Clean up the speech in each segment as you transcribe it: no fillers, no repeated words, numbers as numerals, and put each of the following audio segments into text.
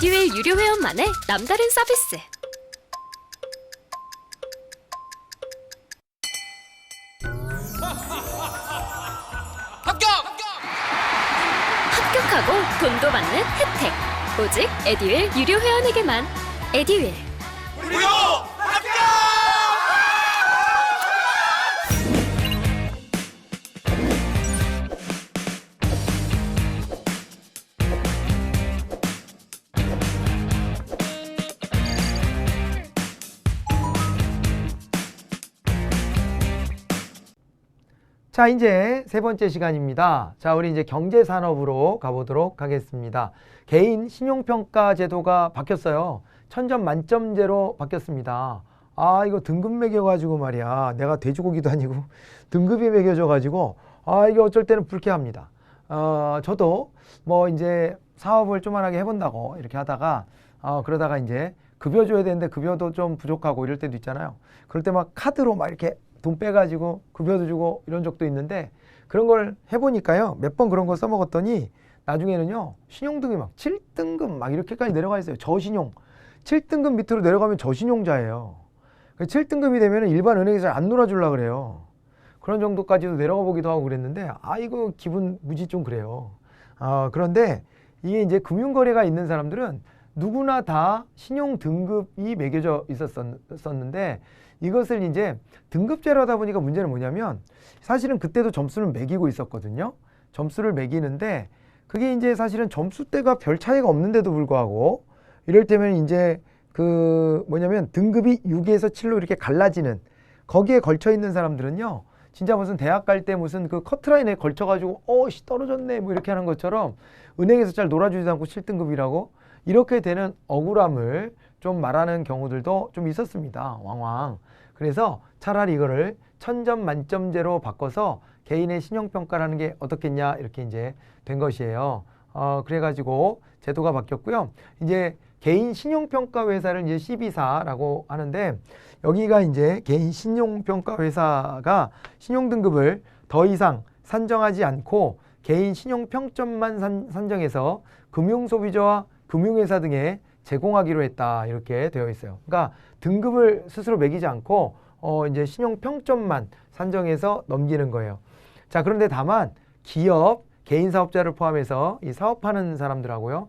에듀윌 유료 회원만의 남다른 서비스. 합격하고 돈도 받는 혜택. 오직 에듀윌 유료 회원에게만. 에듀윌. 무료 합격! 자, 이제 세 번째 시간입니다. 자, 우리 이제 경제산업으로 가보도록 하겠습니다. 개인 신용평가 제도가 바뀌었어요. 1000점 만점제로 바뀌었습니다. 아, 이거 등급 매겨가지고 말이야. 내가 돼지고기도 아니고 등급이 매겨져가지고 이게 어쩔 때는 불쾌합니다. 저도 뭐 이제 사업을 조만하게 해본다고 이렇게 하다가 그러다가 이제 급여 줘야 되는데 급여도 좀 부족하고 이럴 때도 있잖아요. 그럴 때 막 카드로 막 이렇게 돈 빼가지고 급여도 주고 이런 적도 있는데 그런 걸 해보니까요. 몇 번 그런 거 써먹었더니 나중에는요. 신용등급이 막 7등급 막 이렇게까지 내려가 있어요. 저신용. 7등급 밑으로 내려가면 저신용자예요. 7등급이 되면 일반 은행에서 안 놀아주려고 그래요. 그런 정도까지도 내려가 보기도 하고 그랬는데 이거 기분 무지 좀 그래요. 그런데 이게 이제 금융거래가 있는 사람들은 누구나 다 신용등급이 매겨져 있었는데 이것을 이제 등급제로 하다 보니까 문제는 뭐냐면 사실은 그때도 점수는 매기고 있었거든요. 점수를 매기는데 그게 이제 사실은 점수대가 별 차이가 없는데도 불구하고 이럴 때면 이제 그 뭐냐면 등급이 6에서 7로 이렇게 갈라지는 거기에 걸쳐 있는 사람들은요. 진짜 무슨 대학 갈 때 무슨 그 커트라인에 걸쳐가지고 떨어졌네 뭐 이렇게 하는 것처럼 은행에서 잘 놀아주지 않고 7등급이라고 이렇게 되는 억울함을 좀 말하는 경우들도 좀 있었습니다. 왕왕. 그래서 차라리 이거를 1000점 만점제로 바꿔서 개인의 신용평가라는 게 어떻겠냐 이렇게 이제 된 것이에요. 그래가지고 제도가 바뀌었고요. 이제 개인 신용평가 회사를 이제 CB사라고 하는데 여기가 이제 개인 신용평가 회사가 신용등급을 더 이상 산정하지 않고 개인 신용평점만 산정해서 금융소비자와 금융회사 등에 제공하기로 했다 이렇게 되어 있어요. 그러니까 등급을 스스로 매기지 않고 이제 신용평점만 산정해서 넘기는 거예요. 자, 그런데 다만 기업, 개인 사업자를 포함해서 이 사업하는 사람들하고요.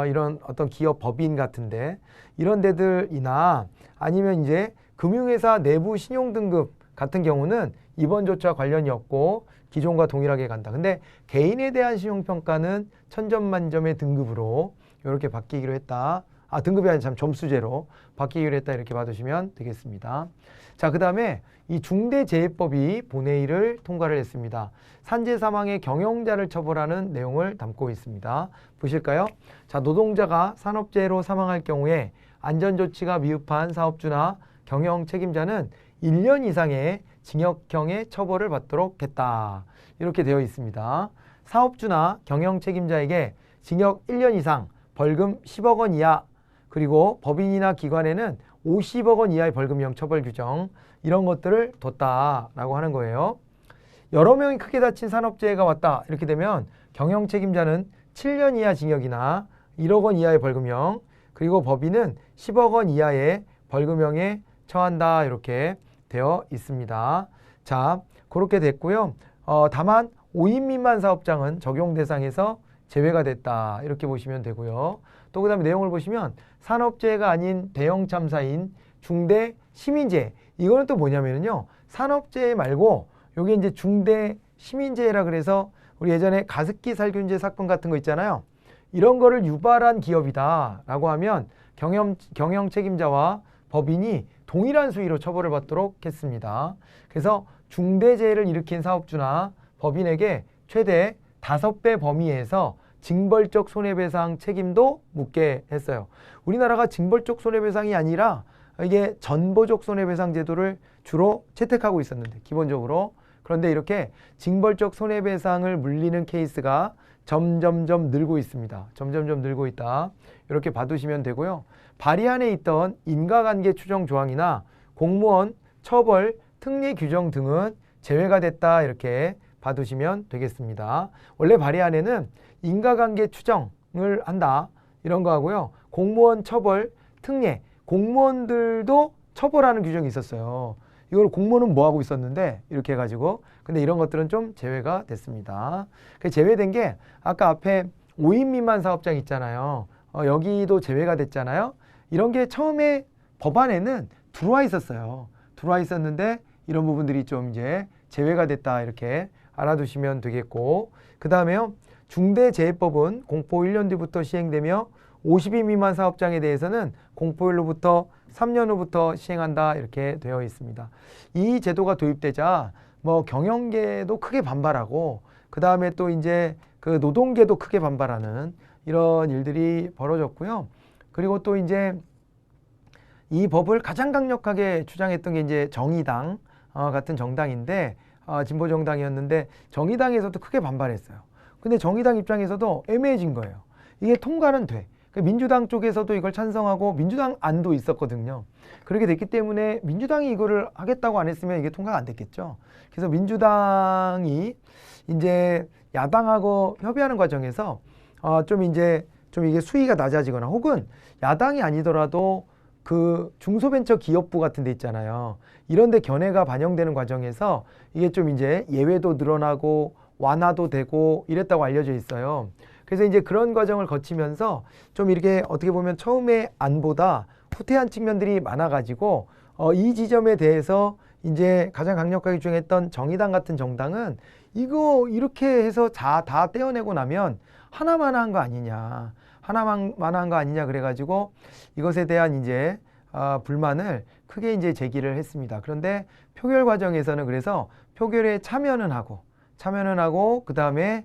이런 어떤 기업 법인 같은데 이런 데들이나 아니면 이제 금융회사 내부 신용등급 같은 경우는 이번조차 관련이 없고 기존과 동일하게 간다. 근데 개인에 대한 신용평가는 1000점 만점의 등급으로 이렇게 바뀌기로 했다. 등급이 아니라 참 점수제로 바뀌기로 했다. 이렇게 봐두시면 되겠습니다. 자, 그 다음에 이 중대재해법이 본회의를 통과를 했습니다. 산재 사망의 경영자를 처벌하는 내용을 담고 있습니다. 보실까요? 자, 노동자가 산업재해로 사망할 경우에 안전조치가 미흡한 사업주나 경영 책임자는 1년 이상의 징역형의 처벌을 받도록 했다. 이렇게 되어 있습니다. 사업주나 경영 책임자에게 징역 1년 이상, 벌금 10억 원 이하, 그리고 법인이나 기관에는 50억 원 이하의 벌금형 처벌 규정 이런 것들을 뒀다라고 하는 거예요. 여러 명이 크게 다친 산업재해가 왔다 이렇게 되면 경영 책임자는 7년 이하 징역이나 1억 원 이하의 벌금형, 그리고 법인은 10억 원 이하의 벌금형에 처한다 이렇게 되어 있습니다. 자, 그렇게 됐고요. 다만 5인 미만 사업장은 적용 대상에서 제외가 됐다 이렇게 보시면 되고요. 또 그 다음에 내용을 보시면 산업재해가 아닌 대형 참사인 중대 시민재해, 이거는 또 뭐냐면요, 산업재해 말고 요게 이제 중대 시민재해라 그래서 우리 예전에 가습기 살균제 사건 같은 거 있잖아요. 이런 거를 유발한 기업이다 라고 하면 경영 책임자와 법인이 동일한 수위로 처벌을 받도록 했습니다. 그래서 중대재해를 일으킨 사업주나 법인에게 최대 5배 범위에서 징벌적 손해배상 책임도 묻게 했어요. 우리나라가 징벌적 손해배상이 아니라 이게 전보적 손해배상 제도를 주로 채택하고 있었는데 기본적으로. 그런데 이렇게 징벌적 손해배상을 물리는 케이스가 점점점 늘고 있습니다. 점점점 늘고 있다. 이렇게 봐두시면 되고요. 발의안에 있던 인과관계 추정 조항이나 공무원 처벌 특례 규정 등은 제외가 됐다 이렇게 봐두시면 되겠습니다. 원래 발의안에는 인과관계 추정을 한다 이런 거 하고요. 공무원 처벌 특례, 공무원들도 처벌하는 규정이 있었어요. 이걸 공무원은 뭐 하고 있었는데 이렇게 해가지고 근데 이런 것들은 좀 제외가 됐습니다. 그 제외된 게 아까 앞에 5인 미만 사업장 있잖아요. 여기도 제외가 됐잖아요. 이런 게 처음에 법안에는 들어와 있었어요. 들어와 있었는데 이런 부분들이 좀 이제 제외가 됐다 이렇게 알아두시면 되겠고 그 다음에요. 중대재해법은 공포 1년 뒤부터 시행되며 50인 미만 사업장에 대해서는 공포일로부터 3년 후부터 시행한다 이렇게 되어 있습니다. 이 제도가 도입되자 뭐 경영계도 크게 반발하고 그 다음에 또 이제 그 노동계도 크게 반발하는 이런 일들이 벌어졌고요. 그리고 또 이제 이 법을 가장 강력하게 주장했던 게 이제 정의당 같은 정당인데 진보 정당이었는데 정의당에서도 크게 반발했어요. 근데 정의당 입장에서도 애매해진 거예요. 이게 통과는 돼. 민주당 쪽에서도 이걸 찬성하고 민주당 안도 있었거든요. 그렇게 됐기 때문에 민주당이 이거를 하겠다고 안 했으면 이게 통과가 안 됐겠죠. 그래서 민주당이 이제 야당하고 협의하는 과정에서 좀 이게 수위가 낮아지거나 혹은 야당이 아니더라도 그 중소벤처기업부 같은 데 있잖아요. 이런 데 견해가 반영되는 과정에서 이게 좀 이제 예외도 늘어나고 완화도 되고 이랬다고 알려져 있어요. 그래서 이제 그런 과정을 거치면서 좀 이렇게 어떻게 보면 처음에 안보다 후퇴한 측면들이 많아가지고 이 지점에 대해서 이제 가장 강력하게 주장했던 정의당 같은 정당은 이거 이렇게 해서 다 떼어내고 나면 하나만한 거 아니냐. 하나만한 거 아니냐 그래가지고 이것에 대한 이제 불만을 크게 이제 제기를 했습니다. 그런데 표결 과정에서는 그래서 표결에 참여는 하고 그 다음에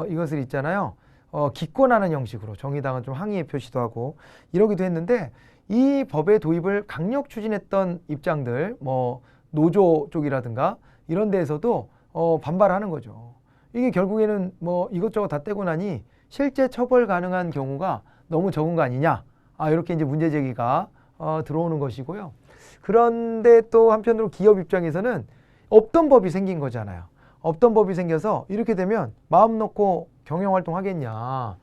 이것을 있잖아요. 기권하는 형식으로 정의당은 좀 항의의 표시도 하고 이러기도 했는데 이 법의 도입을 강력 추진했던 입장들 뭐 노조 쪽이라든가 이런 데에서도 반발하는 거죠. 이게 결국에는 뭐 이것저것 다 떼고 나니 실제 처벌 가능한 경우가 너무 적은 거 아니냐 이렇게 이제 문제 제기가 들어오는 것이고요. 그런데 또 한편으로 기업 입장에서는 없던 법이 생긴 거잖아요. 없던 법이 생겨서 이렇게 되면 마음 놓고 경영활동 하겠냐.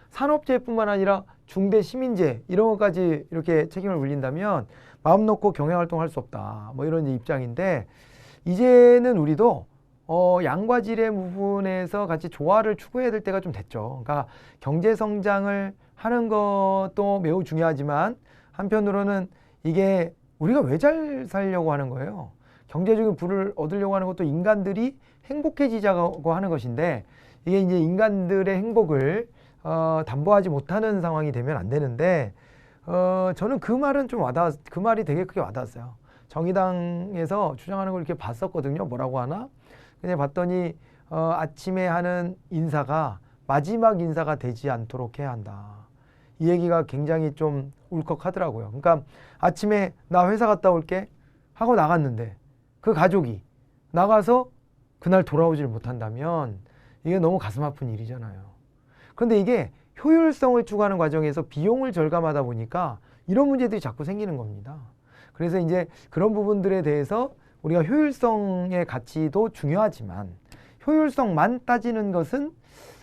산업재해뿐만 아니라 중대시민재해 이런 것까지 이렇게 책임을 물린다면 마음 놓고 경영활동 할 수 없다. 뭐 이런 입장인데 이제는 우리도 양과 질의 부분에서 같이 조화를 추구해야 될 때가 좀 됐죠. 그러니까 경제성장을 하는 것도 매우 중요하지만 한편으로는 이게 우리가 왜 잘 살려고 하는 거예요. 경제적인 부를 얻으려고 하는 것도 인간들이 행복해지자고 하는 것인데 이게 이제 인간들의 행복을 담보하지 못하는 상황이 되면 안 되는데 저는 그 말은 그 말이 되게 크게 와닿았어요. 정의당에서 주장하는 걸 이렇게 봤었거든요. 뭐라고 하나? 근데 봤더니 아침에 하는 인사가 마지막 인사가 되지 않도록 해야 한다. 이 얘기가 굉장히 좀 울컥하더라고요. 그러니까 아침에 나 회사 갔다 올게 하고 나갔는데 그 가족이 나가서 그날 돌아오질 못한다면 이게 너무 가슴 아픈 일이잖아요. 그런데 이게 효율성을 추구하는 과정에서 비용을 절감하다 보니까 이런 문제들이 자꾸 생기는 겁니다. 그래서 이제 그런 부분들에 대해서 우리가 효율성의 가치도 중요하지만 효율성만 따지는 것은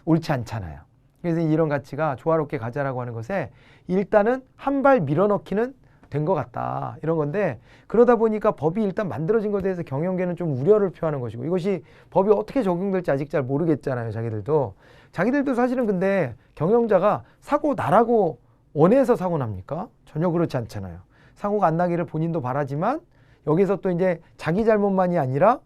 옳지 않잖아요. 그래서 이런 가치가 조화롭게 가자라고 하는 것에 일단은 한 발 밀어넣기는 된 것 같다. 이런 건데 그러다 보니까 법이 일단 만들어진 것에 대해서 경영계는 좀 우려를 표하는 것이고 이것이 법이 어떻게 적용될지 아직 잘 모르겠잖아요. 자기들도 사실은 근데 경영자가 사고 나라고 원해서 사고 납니까? 전혀 그렇지 않잖아요. 사고가 안 나기를 본인도 바라지만 여기서 또 이제 자기 잘못만이 아니라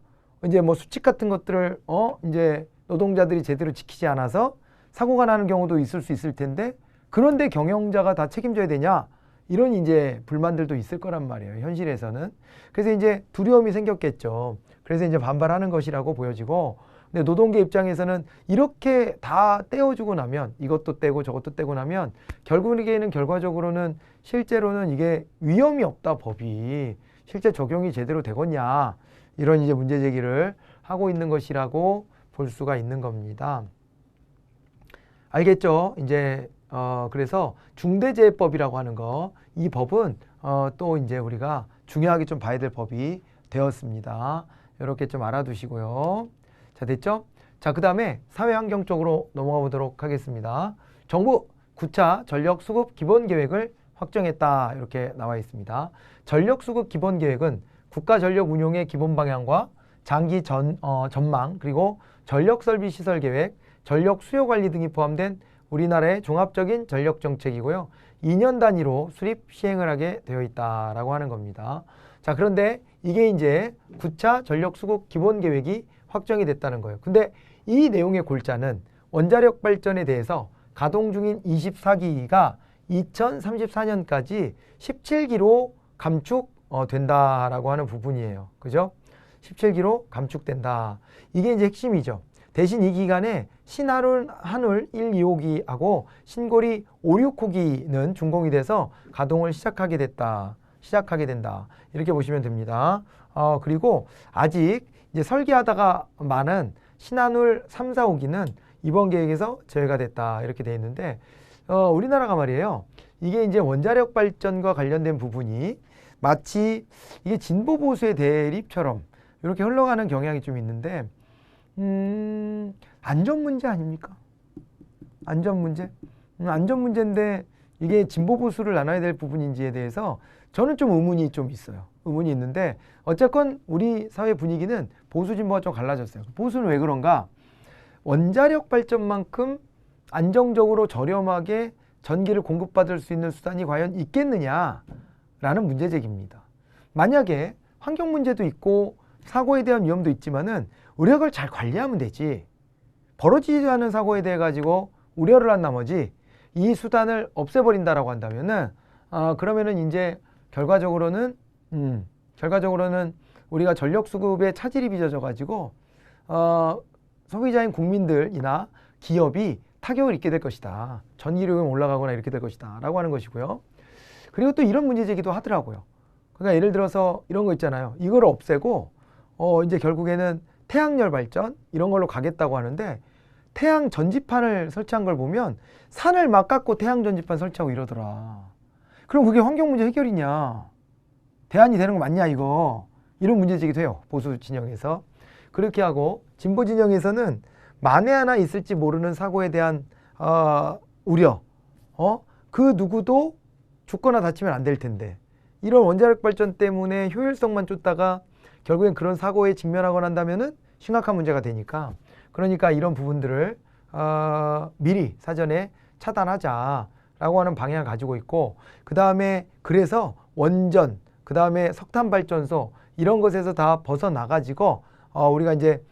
이제 뭐 수칙 같은 것들을 이제 노동자들이 제대로 지키지 않아서 사고가 나는 경우도 있을 수 있을 텐데 그런데 경영자가 다 책임져야 되냐? 이런 이제 불만들도 있을 거란 말이에요. 현실에서는. 그래서 이제 두려움이 생겼겠죠. 그래서 이제 반발하는 것이라고 보여지고 근데 노동계 입장에서는 이렇게 다 떼어주고 나면 이것도 떼고 저것도 떼고 나면 결국에는 결과적으로는 실제로는 이게 위험이 없다 법이 실제 적용이 제대로 되겠냐 이런 이제 문제 제기를 하고 있는 것이라고 볼 수가 있는 겁니다. 알겠죠? 이제 그래서 중대재해법이라고 하는 거, 이 법은 또 이제 우리가 중요하게 좀 봐야 될 법이 되었습니다. 이렇게 좀 알아두시고요. 자, 됐죠? 자, 그 다음에 사회환경 쪽으로 넘어가 보도록 하겠습니다. 정부 9차 전력수급 기본계획을 확정했다. 이렇게 나와 있습니다. 전력수급 기본계획은 국가전력운용의 기본 방향과 장기 전망, 그리고 전력설비시설계획, 전력수요관리 등이 포함된 우리나라의 종합적인 전력정책이고요. 2년 단위로 수립 시행을 하게 되어 있다라고 하는 겁니다. 자, 그런데 이게 이제 9차 전력수급 기본계획이 확정이 됐다는 거예요. 근데 이 내용의 골자는 원자력 발전에 대해서 가동 중인 24기가 2034년까지 17기로 감축된다라고 하는 부분이에요. 그죠? 17기로 감축된다. 이게 이제 핵심이죠. 대신 이 기간에 신한울 1, 2호기하고 신고리 5, 6호기는 준공이 돼서 가동을 시작하게 된다. 이렇게 보시면 됩니다. 그리고 아직 이제 설계하다가 많은 신한울 3, 4호기는 이번 계획에서 제외가 됐다. 이렇게 돼 있는데, 우리나라가 말이에요. 이게 이제 원자력 발전과 관련된 부분이 마치 이게 진보 보수의 대립처럼 이렇게 흘러가는 경향이 좀 있는데, 안전 문제 아닙니까? 안전 문제? 안전 문제인데 이게 진보 보수를 나눠야 될 부분인지에 대해서 저는 좀 의문이 좀 있어요. 의문이 있는데 어쨌건 우리 사회 분위기는 보수 진보가 좀 갈라졌어요. 보수는 왜 그런가? 원자력 발전만큼 안정적으로 저렴하게 전기를 공급받을 수 있는 수단이 과연 있겠느냐라는 문제 제기입니다. 만약에 환경 문제도 있고 사고에 대한 위험도 있지만은 우리가 그걸 잘 관리하면 되지. 벌어지지 않은 사고에 대해 가지고 우려를 한 나머지 이 수단을 없애버린다라고 한다면은 그러면은 이제 결과적으로는 우리가 전력 수급에 차질이 빚어져 가지고 소비자인 국민들이나 기업이 타격을 입게 될 것이다. 전기료가 올라가거나 이렇게 될 것이다. 라고 하는 것이고요. 그리고 또 이런 문제 제기도 하더라고요. 그러니까 예를 들어서 이런 거 있잖아요. 이걸 없애고 이제 결국에는 태양열 발전 이런 걸로 가겠다고 하는데 태양 전지판을 설치한 걸 보면 산을 막 깎고 태양 전지판 설치하고 이러더라. 그럼 그게 환경 문제 해결이냐? 대안이 되는 거 맞냐 이거? 이런 문제 제기도 해요. 보수 진영에서. 그렇게 하고 진보 진영에서는 만에 하나 있을지 모르는 사고에 대한 우려. 그 누구도 죽거나 다치면 안 될 텐데 이런 원자력 발전 때문에 효율성만 쫓다가 결국엔 그런 사고에 직면하거나 한다면은 심각한 문제가 되니까 그러니까 이런 부분들을 미리 사전에 차단하자라고 하는 방향을 가지고 있고 그 다음에 그래서 원전 그 다음에 석탄 발전소 이런 것에서 다 벗어나가지고 우리가 이제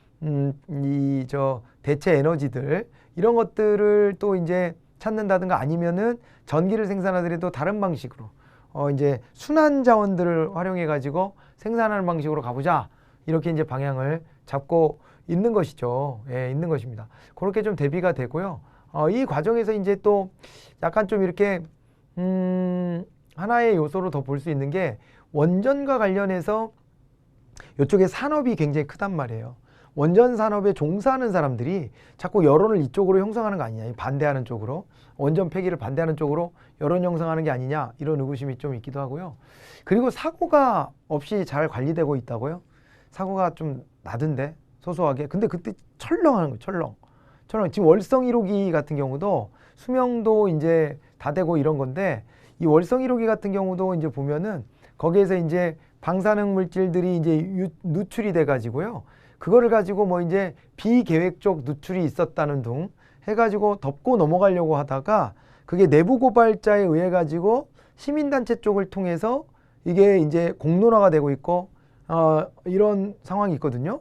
대체 에너지들 이런 것들을 또 이제 찾는다든가 아니면은 전기를 생산하더라도 다른 방식으로 이제 순환 자원들을 활용해 가지고 생산하는 방식으로 가보자 이렇게 이제 방향을 잡고 있는 것이죠. 예, 있는 것입니다. 그렇게 좀 대비가 되고요. 이 과정에서 이제 또 약간 좀 이렇게 하나의 요소로 더 볼 수 있는 게 원전과 관련해서 이쪽에 산업이 굉장히 크단 말이에요. 원전 산업에 종사하는 사람들이 자꾸 여론을 이쪽으로 형성하는 거 아니냐, 반대하는 쪽으로 원전 폐기를 반대하는 쪽으로 여론 형성하는 게 아니냐 이런 의구심이 좀 있기도 하고요. 그리고 사고가 없이 잘 관리되고 있다고요? 사고가 좀 나던데 소소하게. 근데 그때 철렁하는 거예요. 철렁. 지금 월성 1호기 같은 경우도 수명도 이제 다 되고 이런 건데 이 월성 1호기 같은 경우도 이제 보면은 거기에서 이제 방사능 물질들이 이제 누출이 돼 가지고요. 그거를 가지고 뭐 이제 비계획적 누출이 있었다는 등 해가지고 덮고 넘어가려고 하다가 그게 내부 고발자에 의해 가지고 시민단체 쪽을 통해서 이게 이제 공론화가 되고 있고 이런 상황이 있거든요.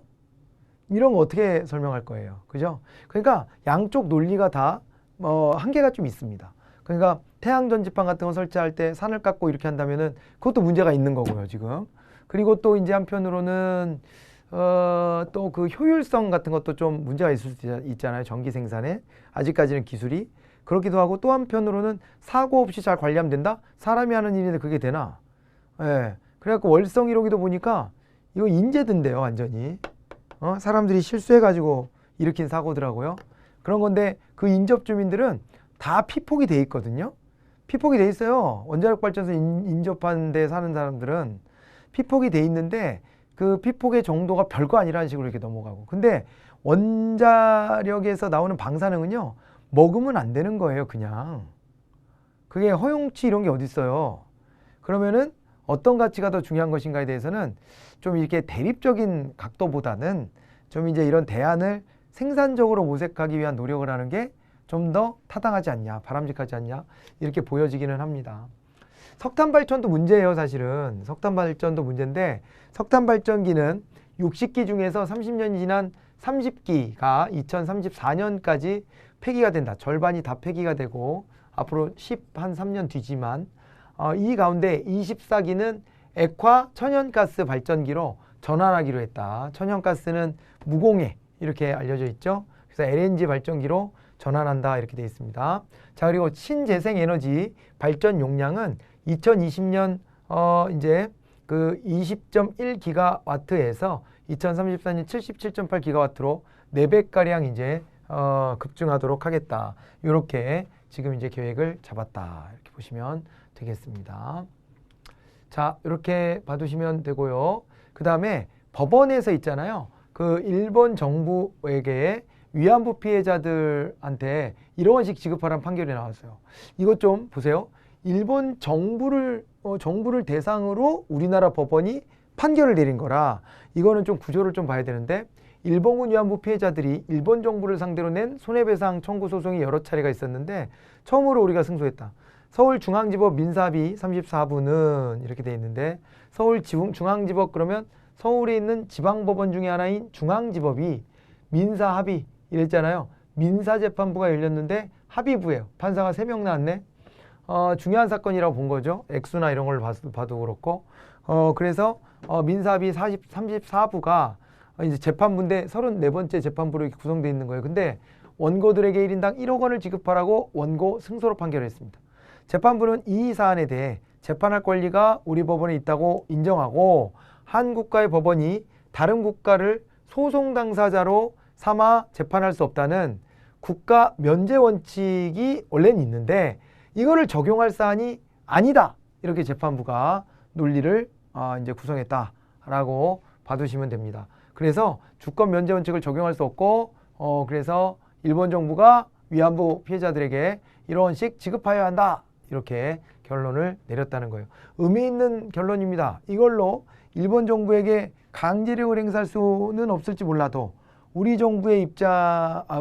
이런 거 어떻게 설명할 거예요, 그죠? 그러니까 양쪽 논리가 다 한계가 좀 있습니다. 그러니까 태양 전지판 같은 거 설치할 때 산을 깎고 이렇게 한다면은 그것도 문제가 있는 거고요, 지금. 그리고 또 이제 한편으로는 또 그 효율성 같은 것도 좀 문제가 있을 수 있잖아요. 전기 생산에 아직까지는 기술이 그렇기도 하고 또 한편으로는 사고 없이 잘 관리하면 된다. 사람이 하는 일인데 그게 되나? 예. 그래갖고 월성 1호기도 보니까 이거 인재든데요, 완전히. 사람들이 실수해가지고 일으킨 사고더라고요. 그런 건데 그 인접 주민들은 다 피폭이 돼 있거든요. 피폭이 돼 있어요. 원자력 발전소 인접한 데 사는 사람들은 피폭이 돼 있는데 그 피폭의 정도가 별거 아니라는 식으로 이렇게 넘어가고. 근데 원자력에서 나오는 방사능은요, 먹으면 안 되는 거예요, 그냥. 그게 허용치 이런 게 어디 있어요. 그러면은 어떤 가치가 더 중요한 것인가에 대해서는 좀 이렇게 대립적인 각도보다는 좀 이제 이런 대안을 생산적으로 모색하기 위한 노력을 하는 게 좀 더 타당하지 않냐, 바람직하지 않냐 이렇게 보여지기는 합니다. 석탄 발전도 문제예요. 사실은 석탄 발전도 문제인데 석탄 발전기는 60기 중에서 30년이 지난 30기가 2034년까지 폐기가 된다. 절반이 다 폐기가 되고 앞으로 3년 뒤지만 이 가운데 24기는 액화 천연가스 발전기로 전환하기로 했다. 천연가스는 무공해 이렇게 알려져 있죠. 그래서 LNG 발전기로 전환한다 이렇게 되어 있습니다. 자, 그리고 신재생에너지 발전 용량은 2020년 이제 그 20.1기가와트에서 2034년 77.8기가와트로 4배가량 이제 급증하도록 하겠다. 이렇게 지금 이제 계획을 잡았다. 이렇게 보시면 되겠습니다. 자, 이렇게 봐두시면 되고요. 그 다음에 법원에서 있잖아요. 그 일본 정부에게 위안부 피해자들한테 1억 원씩 지급하라는 판결이 나왔어요. 이것 좀 보세요. 일본 정부를 대상으로 우리나라 법원이 판결을 내린 거라 이거는 좀 구조를 좀 봐야 되는데 일본군 위안부 피해자들이 일본 정부를 상대로 낸 손해배상 청구 소송이 여러 차례가 있었는데 처음으로 우리가 승소했다. 서울중앙지법 민사합의 34부는 이렇게 돼 있는데 서울중앙지법 그러면 서울에 있는 지방법원 중에 하나인 중앙지법이 민사합의 이랬잖아요. 민사재판부가 열렸는데 합의부예요. 판사가 3명 나왔네. 중요한 사건이라고 본 거죠. 액수나 이런 걸 봐도 그렇고. 그래서 민사합의 34부가 이제 재판부인데 34번째 재판부로 이렇게 구성되어 있는 거예요. 근데 원고들에게 1인당 1억 원을 지급하라고 원고 승소로 판결했습니다. 재판부는 이 사안에 대해 재판할 권리가 우리 법원에 있다고 인정하고 한 국가의 법원이 다른 국가를 소송 당사자로 삼아 재판할 수 없다는 국가 면제 원칙이 원래는 있는데 이거를 적용할 사안이 아니다. 이렇게 재판부가 논리를 이제 구성했다라고 봐두시면 됩니다. 그래서 주권 면제 원칙을 적용할 수 없고 그래서 일본 정부가 위안부 피해자들에게 1억 원씩 지급하여야 한다. 이렇게 결론을 내렸다는 거예요. 의미 있는 결론입니다. 이걸로 일본 정부에게 강제력을 행사할 수는 없을지 몰라도 우리 정부의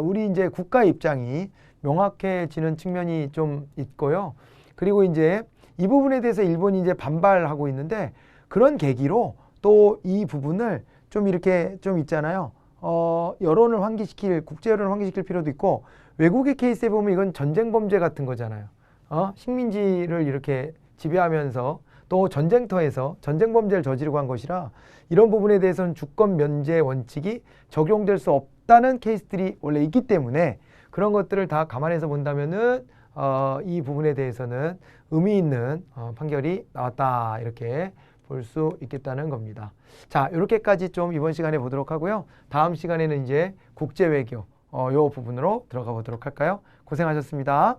우리 이제 국가의 입장이 명확해지는 측면이 좀 있고요. 그리고 이제 이 부분에 대해서 일본이 이제 반발하고 있는데 그런 계기로 또 이 부분을 좀 이렇게 좀 있잖아요. 여론을 환기시킬, 국제 여론을 환기시킬 필요도 있고 외국의 케이스에 보면 이건 전쟁 범죄 같은 거잖아요. 식민지를 이렇게 지배하면서 또 전쟁터에서 전쟁 범죄를 저지르고 한 것이라 이런 부분에 대해서는 주권 면제 원칙이 적용될 수 없다는 케이스들이 원래 있기 때문에 그런 것들을 다 감안해서 본다면은 이 부분에 대해서는 의미 있는 판결이 나왔다 이렇게 볼 수 있겠다는 겁니다. 자, 이렇게까지 좀 이번 시간에 보도록 하고요. 다음 시간에는 이제 국제 외교 요 부분으로 들어가 보도록 할까요? 고생하셨습니다.